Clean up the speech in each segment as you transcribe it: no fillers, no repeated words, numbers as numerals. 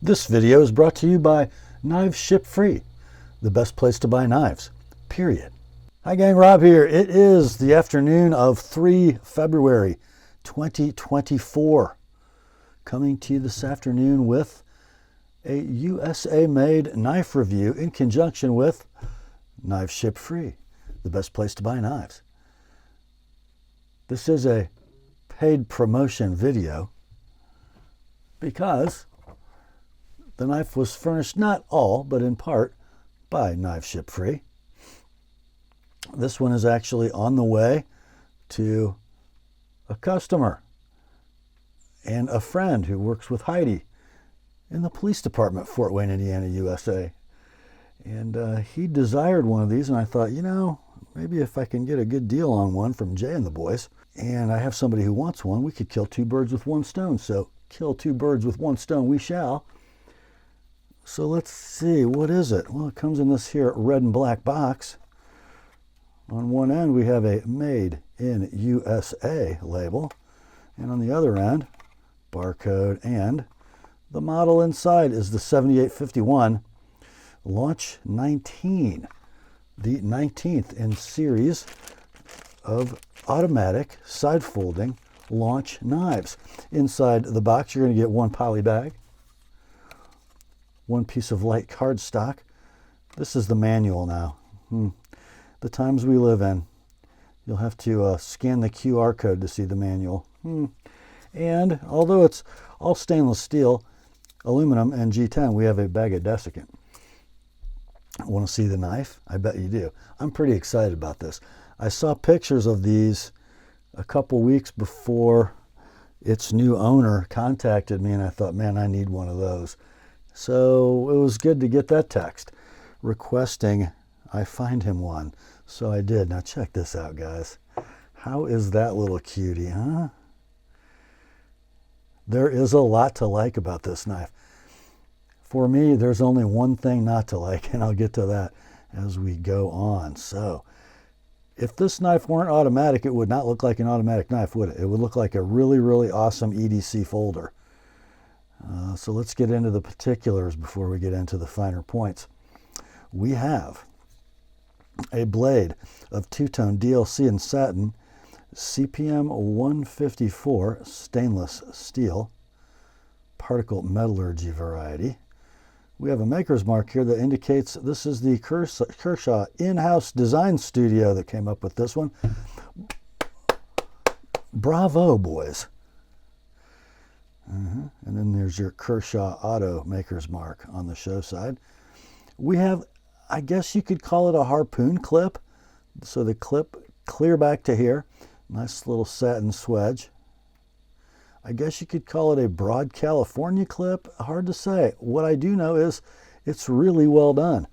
This video is brought to you by Knives Ship Free, the best place to buy knives, period. Hi gang, Rob here. It is the afternoon of 3 February 2024. Coming to you this afternoon with a USA-made knife review in conjunction with Knives Ship Free, the best place to buy knives. This is a paid promotion video because the knife was furnished, not all, but in part, by Knives Ship Free. This one is actually on the way to a customer and a friend who works with Heidi in the police department, Fort Wayne, Indiana, USA. And he desired one of these, and I thought, you know, maybe if I can get a good deal on one from Jay and the boys, and I have somebody who wants one, we could kill two birds with one stone. So kill two birds with one stone we shall. So let's see, what is it? Well, it comes in this here red and black box. On one end, we have a Made in USA label. And on the other end, barcode, and the model inside is the 7851 Launch 19, the 19th in series of automatic side-folding launch knives. Inside the box, you're going to get one poly bag, one piece of light cardstock. This is the manual now. The times we live in. You'll have to scan the QR code to see the manual. And although it's all stainless steel, aluminum, and G10, we have a bag of desiccant. Want to see the knife? I bet you do. I'm pretty excited about this. I saw pictures of these a couple weeks before its new owner contacted me, and I thought, man, I need one of those. So it was good to get that text requesting I find him one. So I did. Now check this out, guys. How is that little cutie, huh? There is a lot to like about this knife. For me, there's only one thing not to like, and I'll get to that as we go on. So if this knife weren't automatic, it would not look like an automatic knife, would it? It would look like a really, really awesome EDC folder. So let's get into the particulars before we get into the finer points. We have a blade of two-tone DLC and satin, CPM 154 stainless steel, particle metallurgy variety. We have a maker's mark here that indicates this is the Kershaw in-house design studio that came up with this one. Bravo, boys. And then there's your Kershaw Auto maker's mark on the show side. We have, I guess you could call it a harpoon clip. So the clip clear back to here. Nice little satin swedge. I guess you could call it a broad California clip. Hard to say. What I do know is it's really well done.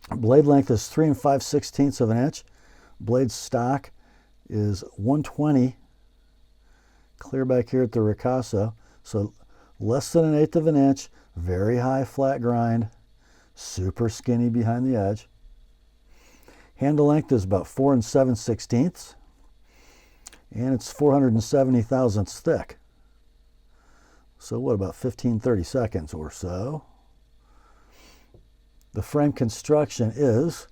Blade length is 3 5/16 of an inch. Blade stock is 120. Clear back here at the ricasso, so less than 1/8 of an inch, very high flat grind, super skinny behind the edge. Handle length is about 4 7/16, and it's 470 thousandths thick. So what, about 15-30 seconds or so. The frame construction is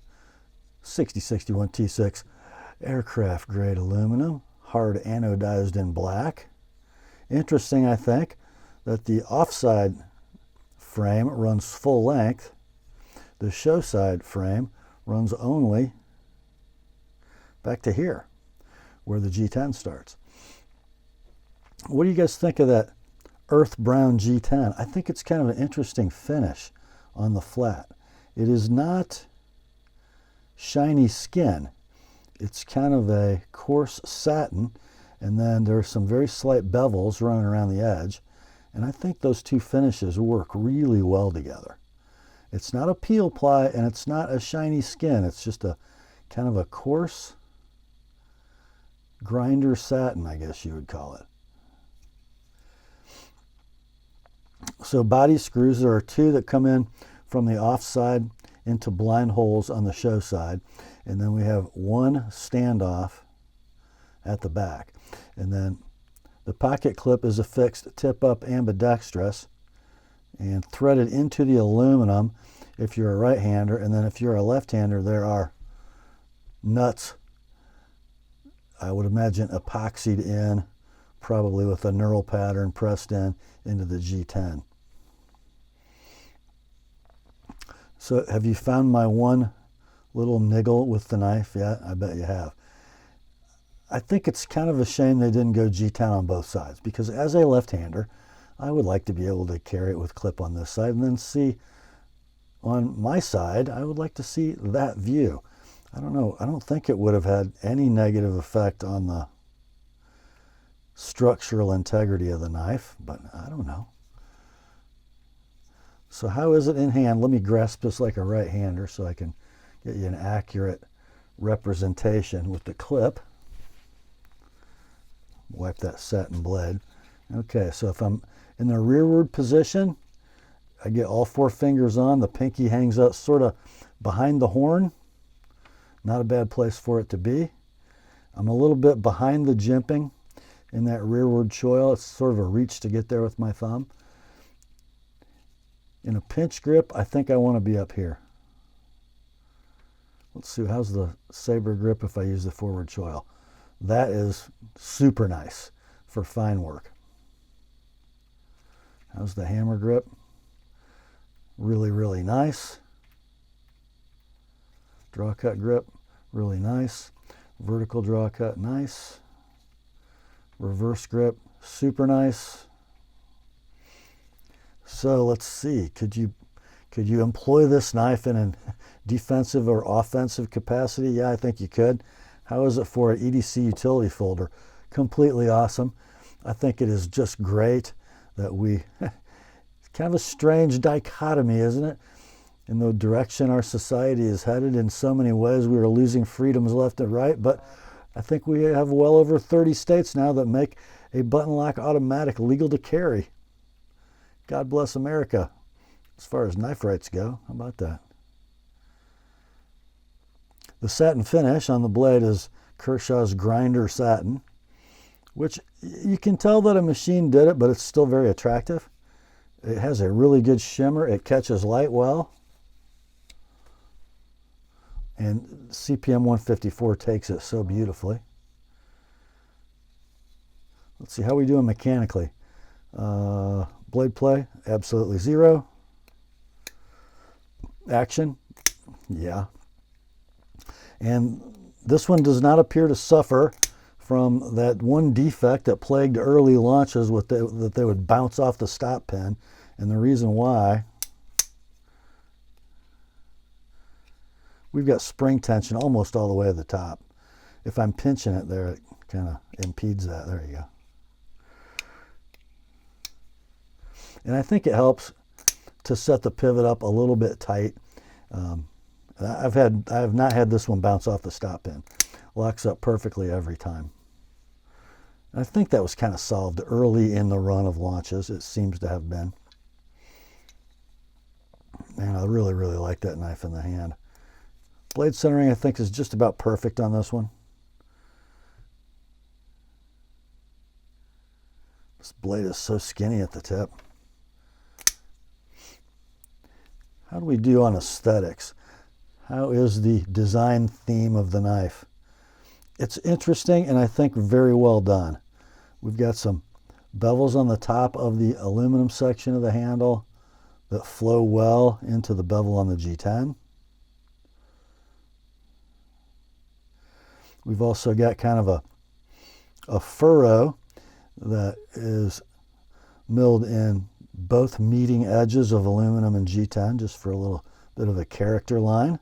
6061 T6 aircraft grade aluminum, hard anodized in black. Interesting, I think, that the offside frame runs full length. The show side frame runs only back to here, where the G10 starts. What do you guys think of that earth brown G10? I think it's kind of an interesting finish on the flat. It is not shiny skin. It's kind of a coarse satin, and then there's some very slight bevels running around the edge. And I think those two finishes work really well together. It's not a peel ply, and it's not a shiny skin. It's just a kind of a coarse grinder satin, I guess you would call it. So body screws, there are two that come in from the offside into blind holes on the show side. And then we have one standoff at the back. And then the pocket clip is affixed tip up ambidextrous and thread it into the aluminum if you're a right-hander, and then if you're a left-hander, there are nuts, I would imagine epoxied in, probably with a knurl pattern pressed in into the G10. So have you found my one little niggle with the knife yet? I bet you have. I think it's kind of a shame they didn't go G10 on both sides, because as a left-hander, I would like to be able to carry it with clip on this side and then see on my side. I would like to see that view. I don't know. I don't think it would have had any negative effect on the structural integrity of the knife, but I don't know. So how is it in hand? Let me grasp this like a right-hander so I can get you an accurate representation with the clip. Wipe that satin blade. Okay, so if I'm in the rearward position, I get all four fingers on. The pinky hangs out sort of behind the horn. Not a bad place for it to be. I'm a little bit behind the jimping in that rearward choil. It's sort of a reach to get there with my thumb. In a pinch grip, I think I want to be up here. Let's see, how's the saber grip if I use the forward choil? That is super nice for fine work. How's the hammer grip? Really, really nice. Draw cut grip, really nice. Vertical draw cut, nice. Reverse grip, super nice. So let's see, could you employ this knife in a defensive or offensive capacity? Yeah, I think you could. How is it for an EDC utility folder? Completely awesome. I think it is just great that we, it's kind of a strange dichotomy, isn't it? In the direction our society is headed in so many ways, we are losing freedoms left and right, but I think we have well over 30 states now that make a button lock automatic legal to carry. God bless America, as far as knife rights go. How about that? The satin finish on the blade is Kershaw's grinder satin, which you can tell that a machine did it, but it's still very attractive. It has a really good shimmer. It catches light well. And CPM 154 takes it so beautifully. Let's see how we doing mechanically. Blade play, absolutely zero. Action, yeah. And this one does not appear to suffer from that one defect that plagued early launches with that they would bounce off the stop pin. And the reason why, we've got spring tension almost all the way to the top. If I'm pinching it there, it kind of impedes that. There you go. And I think it helps to set the pivot up a little bit tight. I have not had this one bounce off the stop pin. Locks up perfectly every time. I think that was kind of solved early in the run of launches. It seems to have been. Man, I really, really like that knife in the hand. Blade centering, I think, is just about perfect on this one. This blade is so skinny at the tip. How do we do on aesthetics? How is the design theme of the knife? It's interesting and I think very well done. We've got some bevels on the top of the aluminum section of the handle that flow well into the bevel on the G10. We've also got kind of a furrow that is milled in both meeting edges of aluminum and G10 just for a little bit of a character line.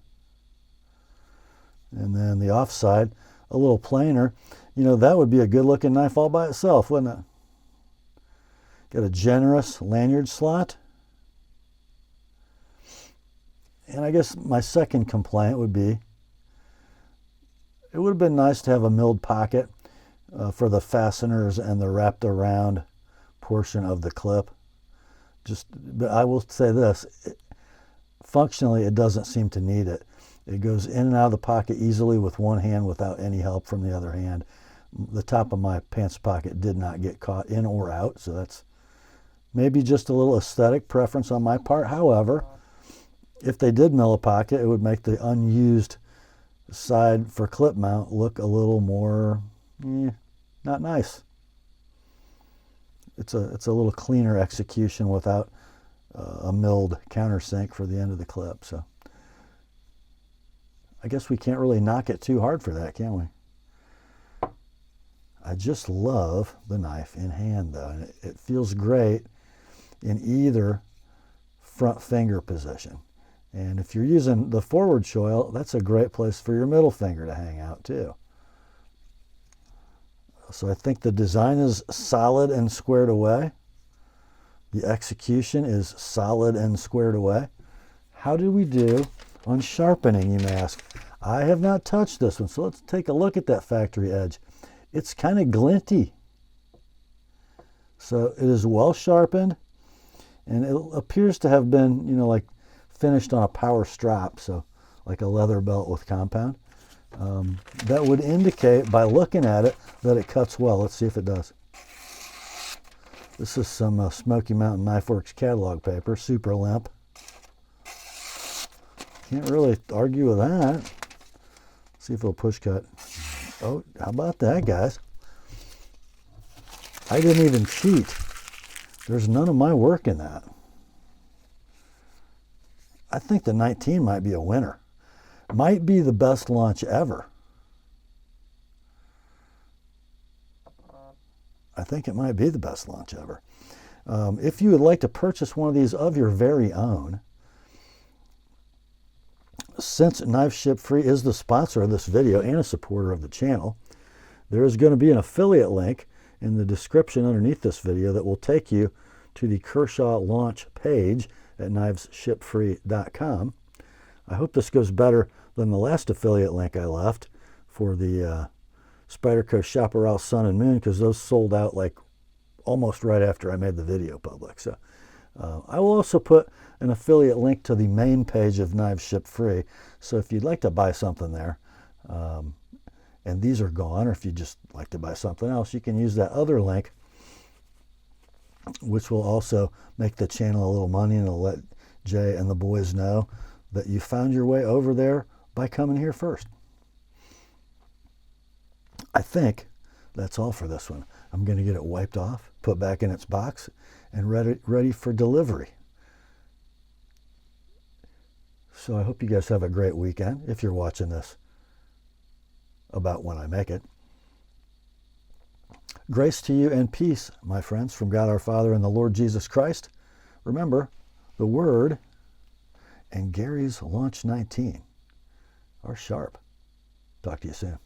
And then the offside, a little plainer. You know, that would be a good looking knife all by itself, wouldn't it? Got a generous lanyard slot. And I guess my second complaint would be, it would have been nice to have a milled pocket for the fasteners and the wrapped around portion of the clip. But I will say this, functionally it doesn't seem to need it. It goes in and out of the pocket easily with one hand without any help from the other hand. The top of my pants pocket did not get caught in or out, so that's Maybe just a little aesthetic preference on my part. However, if they did millipocket, it would make the unused side for clip mount look a little more not nice. It's a little cleaner execution without a milled countersink for the end of the clip. So I guess we can't really knock it too hard for that, can we? I just love the knife in hand, though, and it feels great in either front finger position. And if you're using the forward choil, that's a great place for your middle finger to hang out too. So I think the design is solid and squared away. The execution is solid and squared away. How did we do on sharpening, you may ask? I have not touched this one, so let's take a look at that factory edge. It's kind of glinty. So it is well sharpened, and it appears to have been, like finished on a power strap, so like a leather belt with compound. That would indicate, by looking at it, that it cuts well. Let's see if it does. This is some Smoky Mountain Knife Works catalog paper, super limp. Can't really argue with that. See if it'll push cut. Oh, how about that, guys? I didn't even cheat. There's none of my work in that. I think the 19 might be a winner. Might be the best launch ever. I think it might be the best launch ever. If you would like to purchase one of these of your very own, since Knife Ship Free is the sponsor of this video and a supporter of the channel, there is going to be an affiliate link in the description underneath this video that will take you to the Kershaw launch page at knivesshipfree.com. I hope this goes better than the last affiliate link I left for the Spyderco Chaparral Sun and Moon, because those sold out like almost right after I made the video public. So I will also put an affiliate link to the main page of Knives Ship Free. So if you'd like to buy something there, and these are gone, or if you just like to buy something else, you can use that other link, which will also make the channel a little money, and it'll let Jay and the boys know that you found your way over there by coming here first. I think that's all for this one. I'm going to get it wiped off, put back in its box, and ready for delivery. So I hope you guys have a great weekend, if you're watching this about when I make it. Grace to you and peace, my friends, from God our Father and the Lord Jesus Christ. Remember, the Word and Gary's Launch 19 are sharp. Talk to you soon.